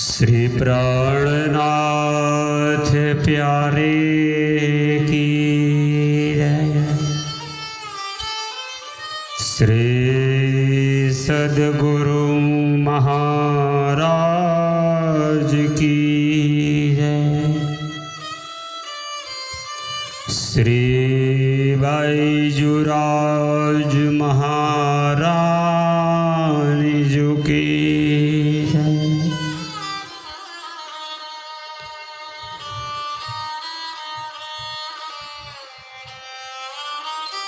श्री प्राणनाथ प्यारे की जय। श्री सद्गुरु महाराज की जय। श्री बैजुराज महारानी जी की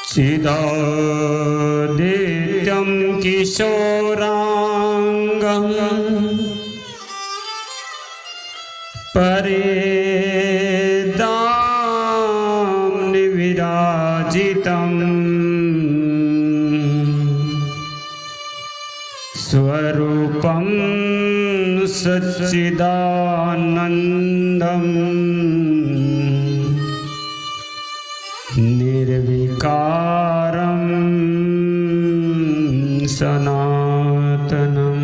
चिदादित्यं किशोरांगं परेदां विराजितं स्वरूपं सच्चिदानन्दं निर्विकारं सनातनम्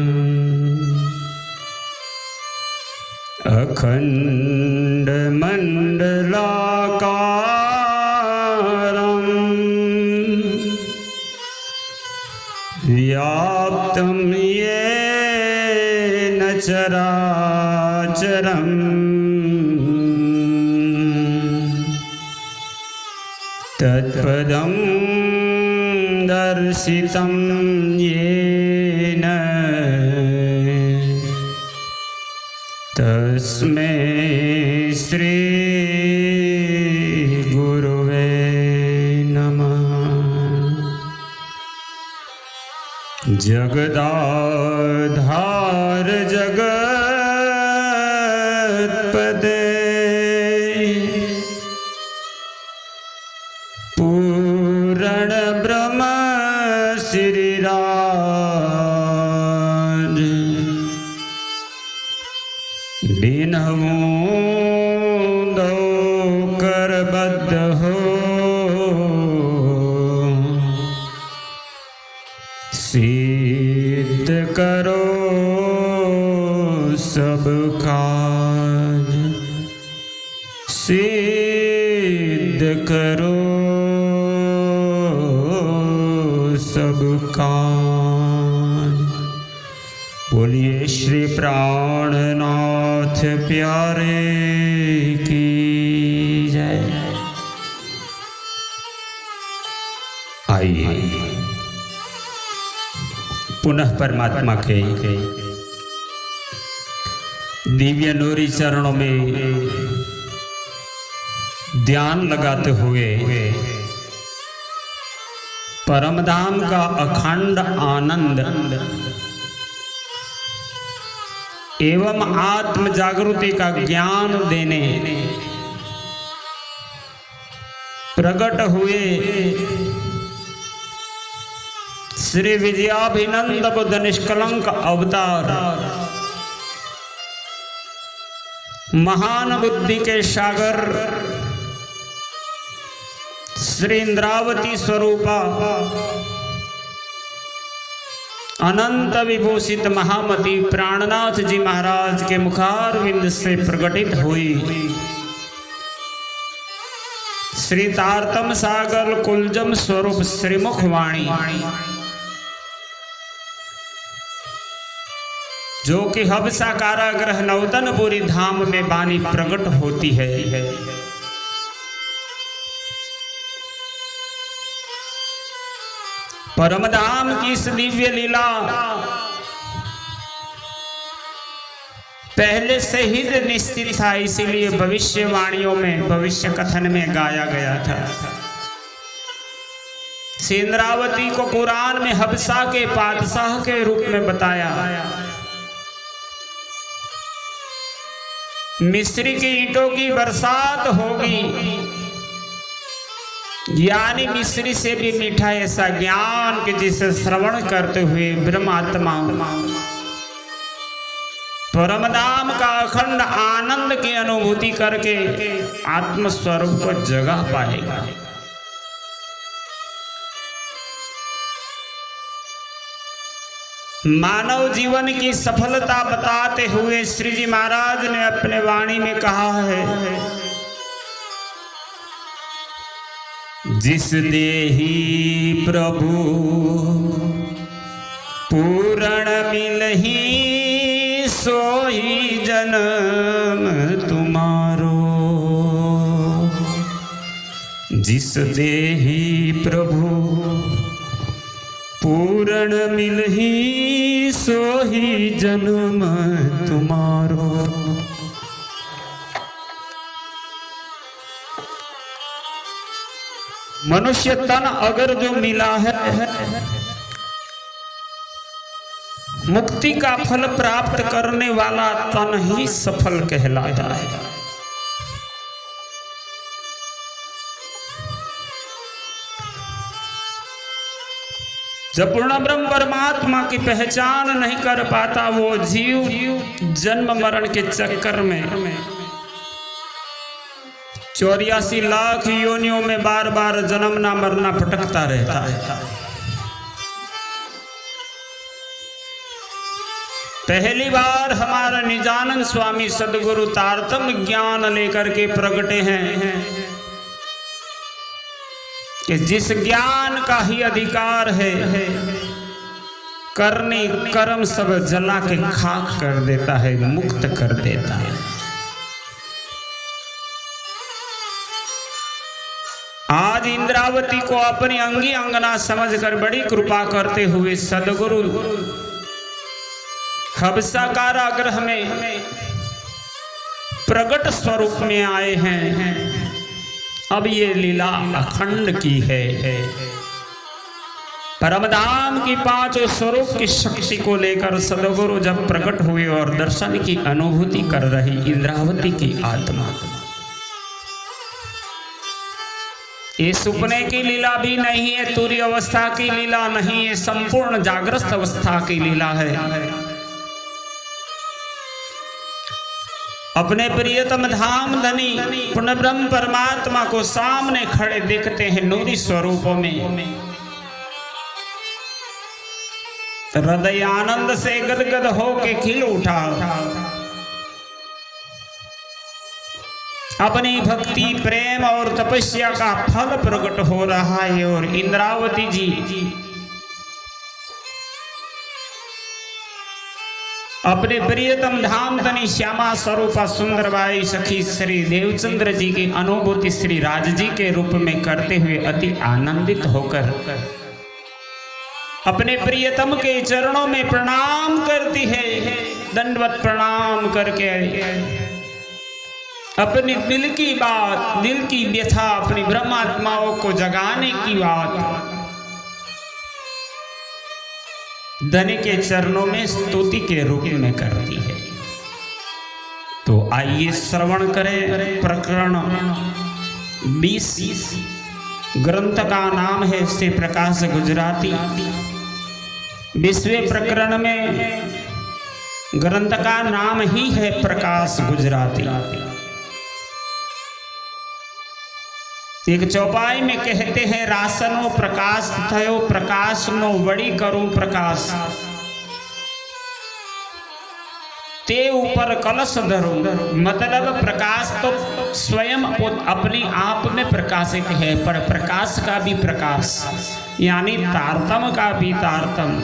अखण्डमण्डलाकारं व्याप्तं येन चराचरम् तत्पदं दर्शितं येन तस्मै श्री गुरुवे नमः। जगदाधार जगत्पते पूर्ण ब्रह्म श्रीराज दीनवो दो करबद्ध हो सिद्ध करो सब काज सिद्ध करो सब काज। बोलिए श्री प्राणनाथ प्यारे की जय। आइए पुनः परमात्मा के दिव्य नूरी चरणों में ध्यान लगाते हुए परमधाम का अखंड आनंद एवं आत्म जागृति का ज्ञान देने प्रकट हुए श्री विजयाभिनंद बुद्ध निष्कलंक अवतार महान बुद्धि के सागर श्री इंद्रावती स्वरूपा अनंत विभूषित महामती प्राणनाथ जी महाराज के मुखारविंद से प्रकटित हुई श्री तारतम सागर कुलजम स्वरूप श्रीमुखवाणी जो कि हबसा कारागृह नवतनपुरी धाम में बानी प्रकट होती है। परमधाम की इस दिव्य लीला पहले से ही निश्चित था, इसीलिए भविष्यवाणियों में भविष्य कथन में गाया गया था। इंद्रावती को कुरान में हबसा के बादशाह के रूप में बताया। मिस्री की ईंटों की बरसात होगी, यानी मिस्री से भी मीठा ऐसा ज्ञान कि जिसे श्रवण करते हुए ब्रह्मात्मा परमधाम का अखंड आनंद की अनुभूति करके आत्मस्वरूप को जगा पाएगा। मानव जीवन की सफलता बताते हुए श्री जी महाराज ने अपने वाणी में कहा है, जिस देहि प्रभु पूर्ण मिलहि सोई जन्म तुम्हारो। जिस देहि प्रभु पूर्ण मिलहि सोही जन्म तुम्हारो। मनुष्य तन अगर जो मिला है, मुक्ति का फल प्राप्त करने वाला तन ही सफल कहलाता है। जब पूर्ण ब्रह्म परमात्मा की पहचान नहीं कर पाता वो जीव जन्म मरण के चक्कर में 84 लाख योनियों में बार बार जन्मना मरना भटकता रहता है। पहली बार हमारा निजानंद स्वामी सदगुरु तारतम्य ज्ञान लेकर के प्रगटे हैं कि जिस ज्ञान का ही अधिकार है करने कर्म सब जला के खाक कर देता है, मुक्त कर देता है। आज इंद्रावती को अपनी अंगी अंगना समझकर बड़ी कृपा करते हुए सदगुरु हबसा कारागृह में प्रकट स्वरूप में आए हैं। अब ये लीला अखंड की है। परमधाम की 5 स्वरूप की शक्ति को लेकर सदगुरु जब प्रकट हुए और दर्शन की अनुभूति कर रही इंद्रावती की आत्मा, ये सुपने की लीला भी नहीं है, तुरी अवस्था की लीला नहीं है, संपूर्ण जागृत अवस्था की लीला है। अपने प्रियतम धाम धनी पूर्ण ब्रह्म परमात्मा को सामने खड़े देखते हैं नूरी स्वरूपों में। हृदय आनंद से गदगद होके खिल उठा। अपनी भक्ति प्रेम और तपस्या का फल प्रकट हो रहा है और इंद्रावती जी अपने प्रियतम धाम धनी श्यामा स्वरूपा सुंदरबाई सखी श्री देवचंद्र जी की अनुभूति श्री राज जी के रूप में करते हुए अति आनंदित होकर अपने प्रियतम के चरणों में प्रणाम करती है। दंडवत प्रणाम करके अपनी दिल की बात, दिल की व्यथा, अपनी ब्रह्मात्माओं को जगाने की बात धनी के चरणों में स्तुति के रूप में करती है। तो आइए श्रवण करें प्रकरण 20। ग्रंथ का नाम है श्री प्रकाश गुजराती। 20वें प्रकरण में ग्रंथ का नाम ही है प्रकाश गुजराती। एक चौपाई में कहते हैं, रासनो प्रकाश थयो प्रकाश नो वड़ी करूं प्रकाश, ते ऊपर कलश धरूं। मतलब प्रकाश तो स्वयं अपने आप में प्रकाशित है, पर प्रकाश का भी प्रकाश यानी तारतम का भी तारतम,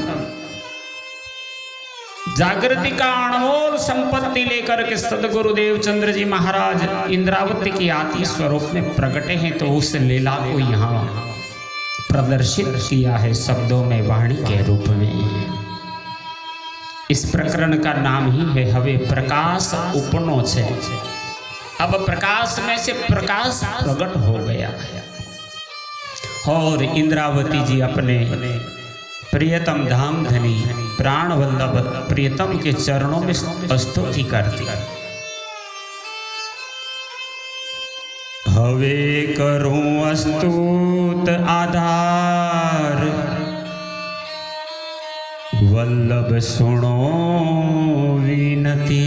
जागृति का अनमोल संपत्ति लेकर के सदगुरु देवचंद्र जी महाराज इंद्रावती की आदि स्वरूप में प्रकटे हैं। तो उस लीला को यहाँ प्रदर्शित किया है शब्दों में, वाणी के रूप में। इस प्रकरण का नाम ही है हवे प्रकाश उपनो छे। अब प्रकाश में से प्रकाश प्रकट हो गया और इंद्रावती जी अपने प्रियतम धाम धनी प्राण वल्लभ प्रियतम के चरणों में स्तुति करती। हवे करूं अस्तुत आधार, वल्लभ सुनो विनती।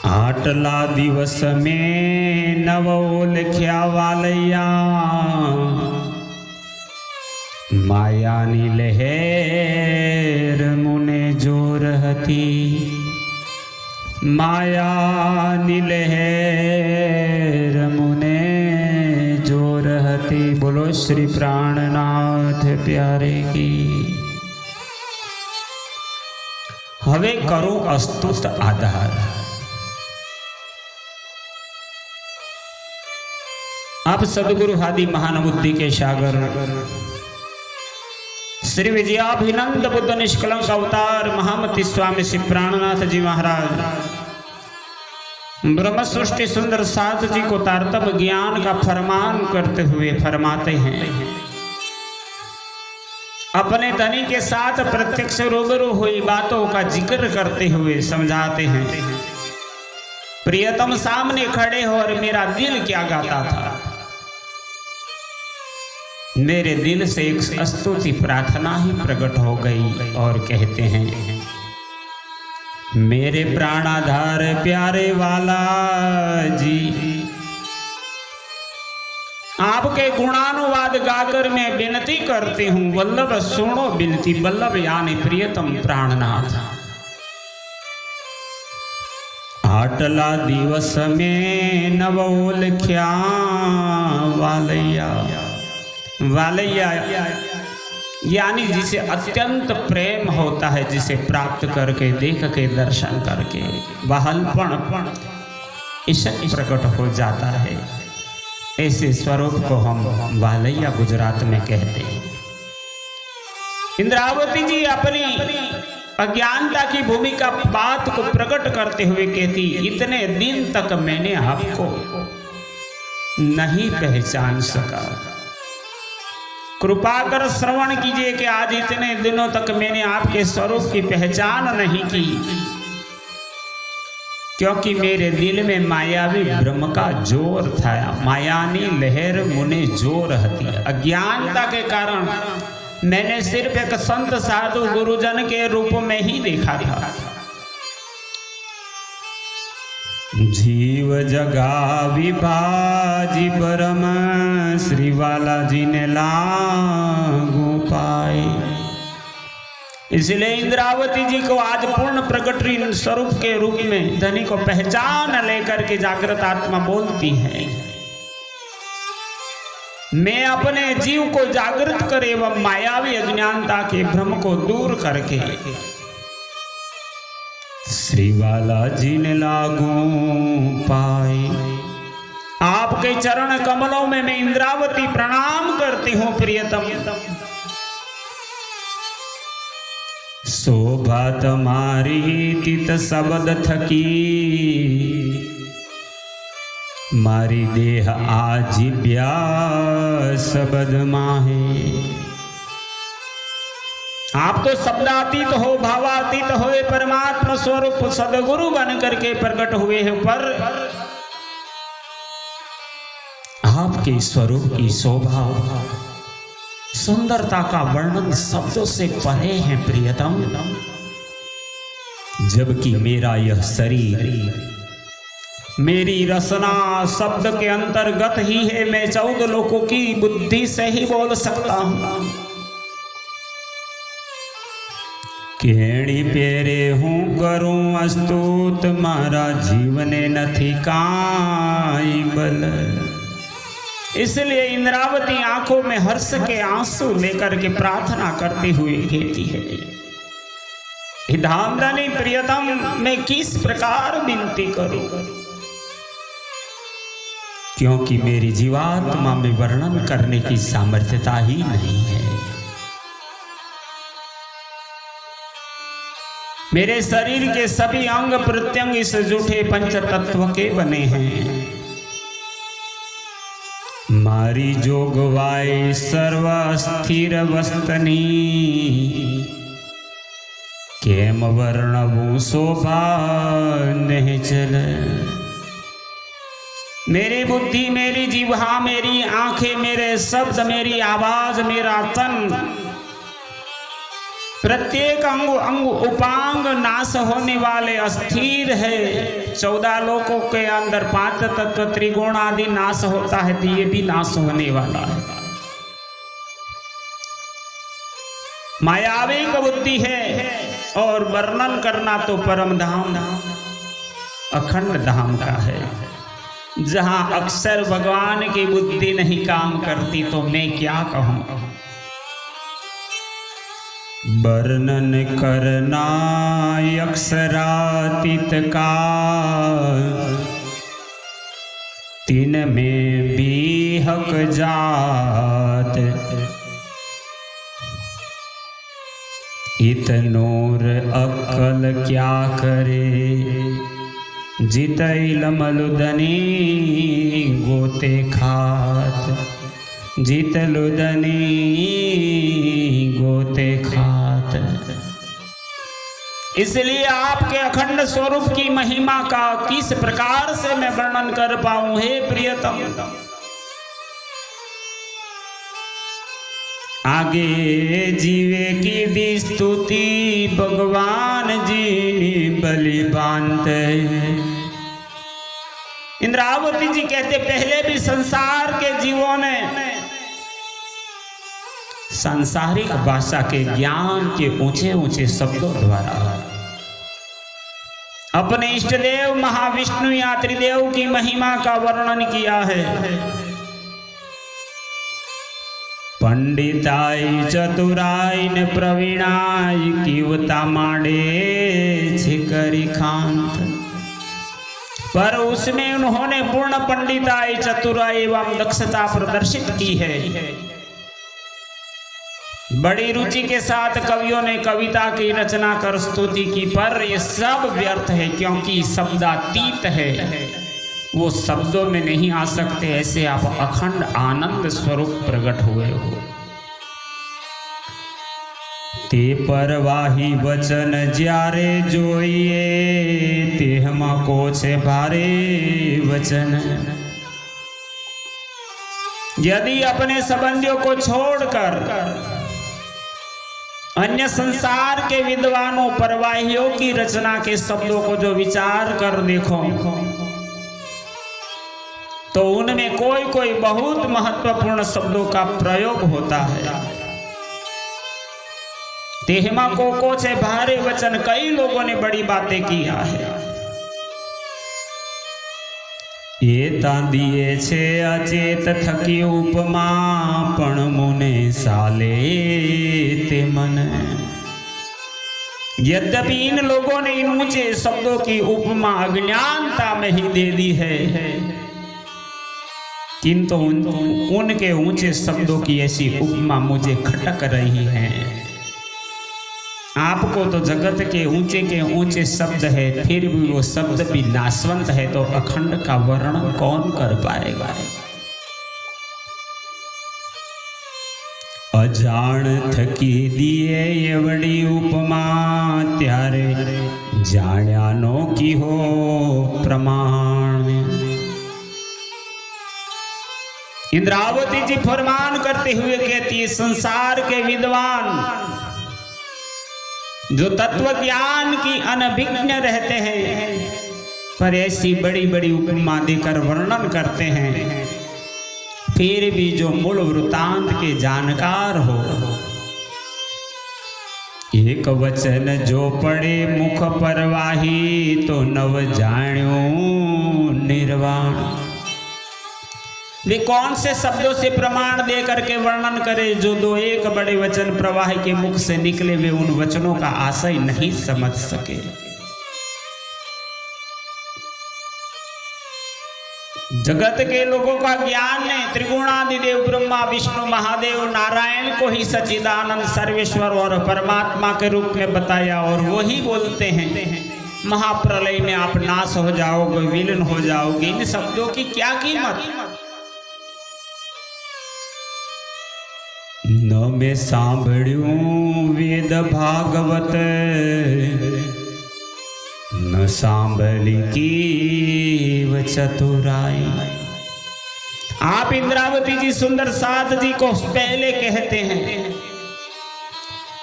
आटला दिवस में नवो लिख्या वालैया, मायानी लहर मुने जो रहती, मायानी लहर मुने जो रहती। बोलो श्री प्राणनाथ प्यारे की। हवे करो अस्तुत आधार। आप सदगुरु आदि महान बुद्धि के सागर श्री विजयाभिनंद बुद्ध निष्कलंक अवतार महामति स्वामी श्री प्राणनाथ जी महाराज ब्रह्म सृष्टि सुंदर साथ जी को तारतम्य ज्ञान का फरमान करते हुए फरमाते हैं, अपने धनी के साथ प्रत्यक्ष रूबरू हुई बातों का जिक्र करते हुए समझाते हैं। प्रियतम सामने खड़े हो और मेरा दिल क्या गाता था। मेरे दिल से एक स्तुति प्रार्थना ही प्रकट हो गई और कहते हैं, मेरे प्राणाधार प्यारे वाला जी, आपके गुणानुवाद गाकर मैं विनती करती हूँ, वल्लभ सुनो बिनती। वल्लभ यानी प्रियतम प्राणनाथ। आटला दिवस में नवोलख्या वालैया। वालैया यानी जिसे अत्यंत प्रेम होता है, जिसे प्राप्त करके देख के दर्शन करके बहलपन ईश्वर प्रकट हो जाता है। ऐसे स्वरूप को हम वालैया गुजरात में कहते हैं। इंद्रावती जी अपनी अज्ञानता की भूमिका बात को प्रकट करते हुए कहती, इतने दिन तक मैंने आपको नहीं पहचान सका, कृपा कर श्रवण कीजिए कि आज इतने दिनों तक मैंने आपके स्वरूप की पहचान नहीं की, क्योंकि मेरे दिल में मायावी ब्रह्म का जोर था। मायानी लहर मुने जोर रहती। अज्ञानता के कारण मैंने सिर्फ एक संत साधु गुरुजन के रूप में ही देखा था। जीव जगा विभाजी परम श्री वाला जी ने लागू पाए। इसलिए इंद्रावती जी को आज पूर्ण प्रकट स्वरूप के रूप में धनी को पहचान लेकर के जागृत आत्मा बोलती है, मैं अपने जीव को जागृत कर एवं मायावी अज्ञानता के भ्रम को दूर करके श्री वाला जी ने लागू पाए। आपके चरण कमलों में मैं इंद्रावती प्रणाम करती हूँ प्रियतम। शोभा तुम्हारी तित शब्द थकी, मारी देह आज प्यास बदमाहे। आप तो शब्दातीत हो, भावातीत हो, परमात्मा स्वरूप सदगुरु बन करके प्रकट हुए हैं, पर आपके स्वरूप की शोभा सुंदरता का वर्णन शब्दों से परे है प्रियतम। जबकि मेरा यह शरीर, मेरी रचना शब्द के अंतर्गत ही है। मैं 14 लोकों की बुद्धि से ही बोल सकता हूं। केड़ी पेरे हूं करूं अस्तुत, मारा जीवने नथी काई बल। इसलिए इंद्रावती आंखों में हर्ष के आंसू लेकर के प्रार्थना करती हुई कहती है, धामधनी प्रियतम मैं किस प्रकार विनती करूं, क्योंकि मेरी जीवात्मा में वर्णन करने की सामर्थ्यता ही नहीं है। मेरे शरीर के सभी अंग प्रत्यंग इस जूठे पंच तत्व के बने हैं। मारी जोगवाई सर्व स्थिर वस्तनी, केम वर्णवू शोभा नहीं चले। मेरी बुद्धि, मेरी जिह्वा, मेरी आंखें, मेरे शब्द, मेरी आवाज, मेरा तन, प्रत्येक अंग अंग उपांग नाश होने वाले अस्थिर है। 14 लोकों के अंदर 5 तत्व त्रिगुण आदि नाश होता है, तो ये भी नाश होने वाला है। मायावी का बुद्धि है और वर्णन करना तो परम धाम अखंड धाम का है, जहां अक्सर भगवान की बुद्धि नहीं काम करती तो मैं क्या कहूं। वर्णन करना अक्षरातीत का, तीन में भी हक जात, इतनोर अक्कल क्या करे, जितैल मलुदनी गोते खात, जितलुदनी गोते खात। इसलिए आपके अखंड स्वरूप की महिमा का किस प्रकार से मैं वर्णन कर पाऊं हे प्रियतम। आगे जीवे की भी स्तुति भगवान जी बलि बांधते। इंद्रावती जी कहते पहले भी संसार के जीवों ने सांसारिक भाषा के ज्ञान के ऊंचे ऊंचे शब्दों द्वारा अपने इष्ट देव महाविष्णु या त्रिदेव की महिमा का वर्णन किया है। पंडिताई चतुराई ने प्रवीणाई कीवता माडे छिकरी खांत, पर उसमें उन्होंने पूर्ण पंडिताई चतुराई एवं दक्षता प्रदर्शित की है। बड़ी रुचि के साथ कवियों ने कविता की रचना कर स्तुति की, पर यह सब व्यर्थ है क्योंकि शब्दातीत है, वो शब्दों में नहीं आ सकते। ऐसे आप अखंड आनंद स्वरूप प्रकट हुए हो। ते परवाही वचन ज्यारे जोइए, ते हमा को छे भारे वचन। यदि अपने संबंधियों को छोड़कर अन्य संसार के विद्वानों परवाहियों की रचना के शब्दों को जो विचार कर देखो तो उनमें कोई कोई बहुत महत्वपूर्ण शब्दों का प्रयोग होता है। तेहमा को छे भारे वचन, कई लोगों ने बड़ी बातें किया है। ये दिए छे अचेत थकी उपमा, पण मुने साले ते मन। यद्यपि इन लोगों ने इन ऊंचे शब्दों की उपमा अज्ञानता में ही दे दी है, किंतु उनके ऊंचे शब्दों की ऐसी उपमा मुझे खटक रही है। आपको तो जगत के ऊंचे शब्द है, फिर भी वो शब्द भी नाशवंत है, तो अखंड का वर्णन कौन कर पाएगा। अजाण थकी दिए ये बड़ी उपमा, त्यारे जाण्यानो की हो प्रमाण। इंद्रावती जी फरमान करते हुए कहती है, संसार के विद्वान जो तत्व ज्ञान की अनभिज्ञ रहते हैं, पर ऐसी बड़ी बड़ी उपमा देकर वर्णन करते हैं, फिर भी जो मूल वृतांत के जानकार हो, एक वचन जो पड़े मुख परवाही, तो नव जाण्यो निर्वाण। वे कौन से शब्दों से प्रमाण दे करके वर्णन करे, जो दो एक बड़े वचन प्रवाह के मुख से निकले वे उन वचनों का आशय नहीं समझ सके। जगत के लोगों का ज्ञान ने त्रिगुणादिदेव ब्रह्मा विष्णु महादेव नारायण को ही सच्चिदानंद सर्वेश्वर और परमात्मा के रूप में बताया, और वो ही बोलते हैं महाप्रलय में आप नाश हो जाओगे, विलीन हो जाओगे। इन शब्दों की क्या कीमत। न मैं सांभळ्यूं वेद भागवत, न सांभली की चतुराई। आप इंद्रावती जी सुंदर साथ जी को पहले कहते हैं,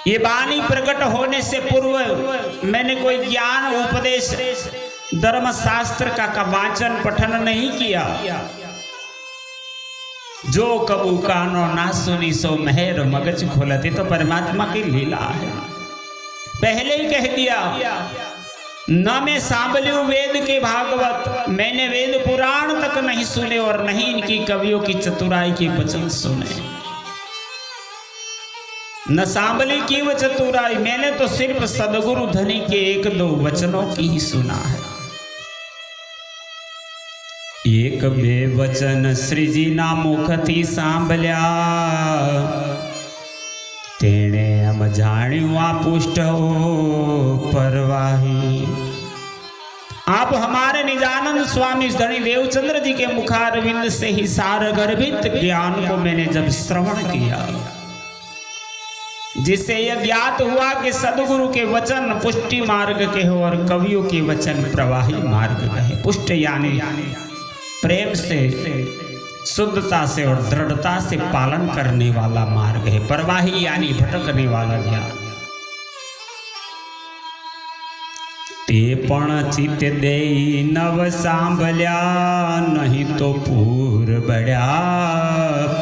ये वाणी प्रकट होने से पूर्व मैंने कोई ज्ञान उपदेश धर्म शास्त्र का वाचन पठन नहीं किया। जो कबू कानो ना सुनी सो महर मगज खोलते। तो परमात्मा की लीला है। पहले ही कह दिया, न मैं सांभल्यू वेद के भागवत, मैंने वेद पुराण तक नहीं सुने और नहीं इनकी कवियों की चतुराई के वचन सुने। न सांभली की वो चतुराई, मैंने तो सिर्फ सदगुरु धनी के एक दो वचनों की ही सुना है। एक बे वचन श्री जी ना मुखती सांभल्या, तेने हम जाण्यू आ पुष्ट परवाही। आप हमारे निजानंद स्वामी धनी देवचंद्र जी के मुखारविंद से ही सार गर्भित ज्ञान को मैंने जब श्रवण किया, जिससे यह ज्ञात हुआ कि सदगुरु के वचन पुष्टि मार्ग के हो और कवियों के वचन प्रवाही मार्ग के है। पुष्ट यानी प्रेम से, शुद्धता से और दृढ़ता से पालन करने वाला मार्ग है। प्रवाही यानी भटकने वाला ज्ञान। ते पण चित दे नव सांभल्या, नहीं तो पूर बढ़ा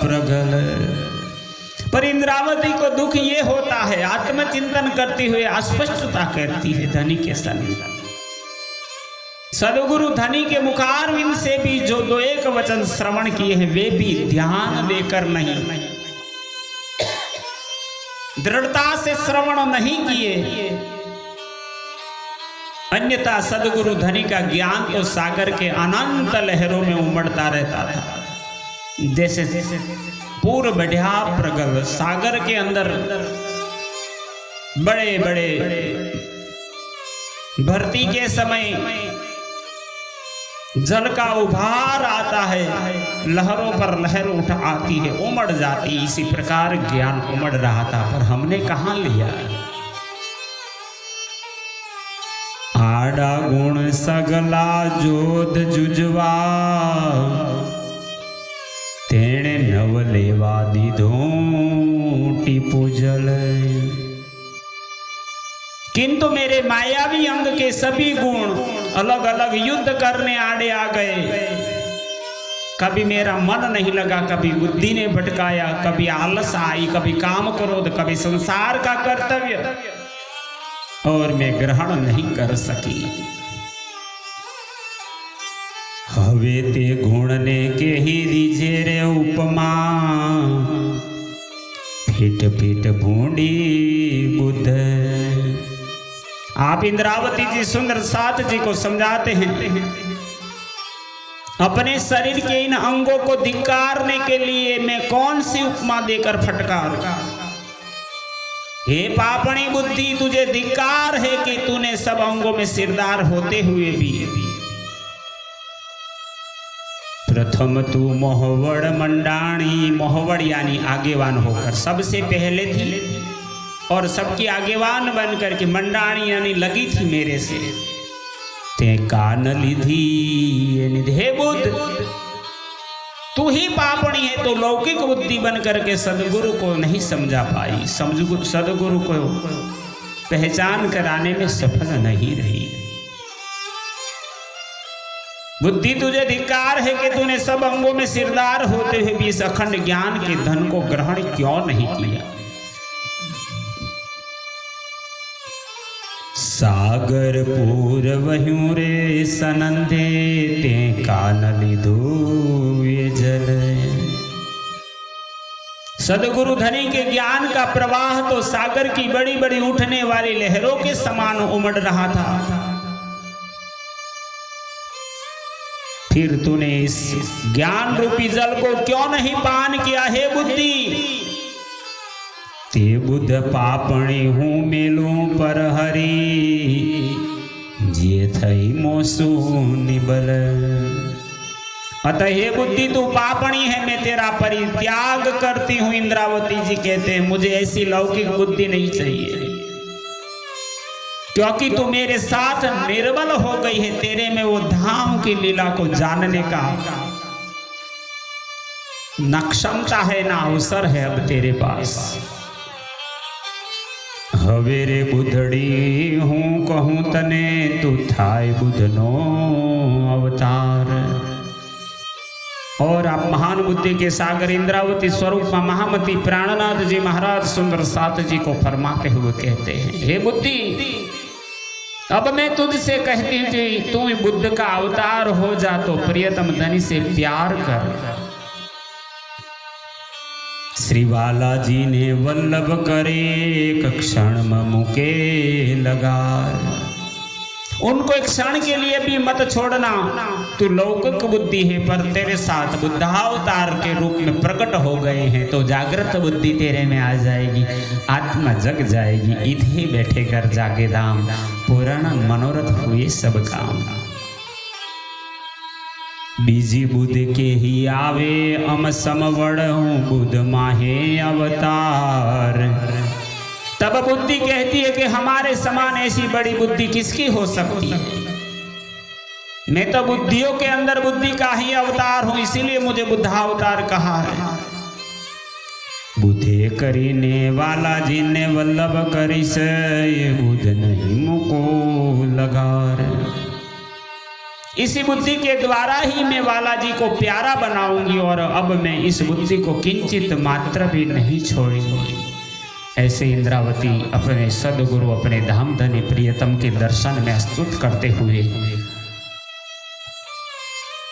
प्रगल। पर इंद्रावती को दुख ये होता है, आत्मचिंतन करती हुए अस्पष्टता करती है धनी के सन्निधान। सदगुरु धनी के मुखारविंद से भी जो दो एक वचन श्रवण किए हैं, वे भी ध्यान देकर नहीं, दृढ़ता से श्रवण नहीं किए। अन्यथा सदगुरु धनी का ज्ञान तो सागर के अनंत लहरों में उमड़ता रहता था। जैसे पूर्व बढ़िया प्रगल, सागर के अंदर बड़े बड़े भर्ती के समय जल का उभार आता है, लहरों पर लहर उठ आती है, उमड़ जाती। इसी प्रकार ज्ञान उमड़ रहा था, पर हमने कहां लिया। आड़ा गुण सगला जोध जुजवा, तेणे नव लेवा दीधो टीपू जल। किंतु मेरे मायावी अंग के सभी गुण अलग अलग युद्ध करने आड़े आ गए। कभी मेरा मन नहीं लगा, कभी बुद्धि ने भटकाया, कभी आलस आई, कभी काम क्रोध, कभी संसार का कर्तव्य, और मैं ग्रहण नहीं कर सकी। हवे ते गुण ने के ही दीजे रे उपमा, फिट फिट भूंडी बुद्ध। आप इंद्रावती जी सुंदर साथ जी को समझाते हैं, अपने शरीर के इन अंगों को धिक्कारने के लिए मैं कौन सी उपमा देकर फटकारूं। हे पापणी बुद्धि, तुझे धिक्कार है कि तूने सब अंगों में सिरदार होते हुए भी प्रथम तू मोहवड़ मंडाणी, मोहवड़ यानी आगेवान होकर सबसे पहले थी और सबकी आगेवान बनकर के मंडाणी यानी लगी थी मेरे से। ते कान लिधी निधे बुद्ध, तू ही पापणी है तो लौकिक बुद्धि बनकर के सदगुरु को नहीं समझा पाई, सदगुरु को पहचान कराने में सफल नहीं रही। बुद्धि तुझे धिक्कार है कि तूने सब अंगों में सिरदार होते हुए भी इस अखंड ज्ञान के धन को ग्रहण क्यों नहीं किया। सागर पूर्वह्यू रे सनंदे, ते कान लिधु ये जल। सदगुरु धनी के ज्ञान का प्रवाह तो सागर की बड़ी बड़ी उठने वाली लहरों के समान उमड़ रहा था, फिर तूने इस ज्ञान रूपी जल को क्यों नहीं पान किया। हे बुद्धि, ते बुद्ध पापणी हूँ मेलू पर हरी, जे थई मोसू निबल। अतः हे बुद्धि, तू पापणी है, मैं तेरा परित्याग करती हूँ। इंद्रावती जी कहते हैं, मुझे ऐसी लौकिक बुद्धि नहीं चाहिए, क्योंकि तू मेरे साथ निर्बल हो गई है। तेरे में वो धाम की लीला को जानने का न क्षमता है, ना अवसर है अब तेरे पास। हवेरे बुधड़ी हूँ कहूँ तने, तू थाय बुधनो अवतार। और आप महान बुद्धि के सागर इंद्रावती स्वरूप महामती प्राणनाथ जी महाराज सुंदर सात जी को फरमाते हुए कहते हैं, हे बुद्धि, अब मैं तुझसे कहती हूँ कि तू बुद्ध का अवतार हो जा तो प्रियतम धनी से प्यार कर। श्री बालाजी ने वल्लभ करे एक क्षण मुके लगा, उनको एक क्षण के लिए भी मत छोड़ना। तू लौकिक बुद्धि है पर तेरे साथ बुद्धावतार के रूप में प्रकट हो गए हैं तो जागृत बुद्धि तेरे में आ जाएगी, आत्मा जग जाएगी। इधे बैठे कर जागे धाम, पुराण मनोरथ हुए सब काम। बीजी बुद्ध के ही आवे अम समवड़ हूँ बुद्ध माहे अवतार। तब बुद्धि कहती है कि हमारे समान ऐसी बड़ी बुद्धि किसकी हो सकती है। मैं तो बुद्धियों के अंदर बुद्धि का ही अवतार हूं, इसीलिए मुझे बुद्धावतार कहा है। बुद्धे करीने वाला जिन्ने वल्लभ करी से ये बुद्ध नहीं मुको लगा। इसी बुद्धि के द्वारा ही मैं वाला जी को प्यारा बनाऊंगी और अब मैं इस बुद्धि को किंचित मात्र भी नहीं छोड़ूंगी। ऐसे इंद्रावती अपने सदगुरु अपने धाम धन्य प्रियतम के दर्शन में स्तुत करते हुए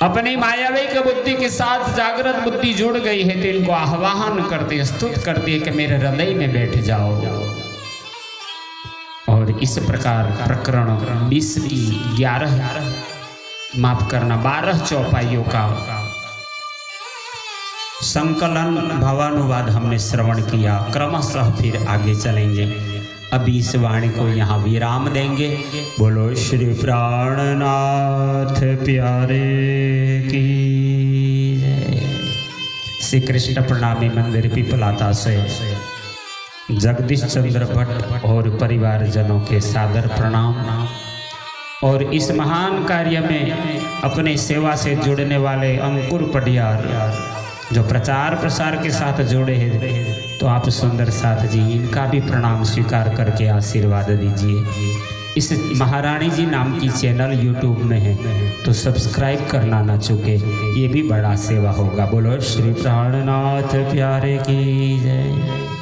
अपनी मायावी की बुद्धि के साथ जागृत बुद्धि जुड़ गई है तो इनको आह्वान करते स्तुत करते हैं कि मेरे हृदय में बैठ जाओ। और इस प्रकार प्रकरण 20 की 12 चौपाइयों का संकलन भवानुवाद हमने श्रवण किया। क्रमशः फिर आगे चलेंगे। अभी इस वाणी को यहाँ विराम देंगे। बोलो श्री प्राणनाथ प्यारे की जय। श्री कृष्ण प्रणामी मंदिर पिपलाता से जगदीश चंद्र भट्ट और परिवारजनों के सादर प्रणाम। और इस महान कार्य में अपने सेवा से जुड़ने वाले अंकुर पटियार जो प्रचार प्रसार के साथ जुड़े हैं तो आप सुंदर साथ जी इनका भी प्रणाम स्वीकार करके आशीर्वाद दीजिए। इस महारानी जी नाम की चैनल यूट्यूब में है तो सब्सक्राइब करना ना चूके, ये भी बड़ा सेवा होगा। बोलो श्री प्राणनाथ प्यारे की जय।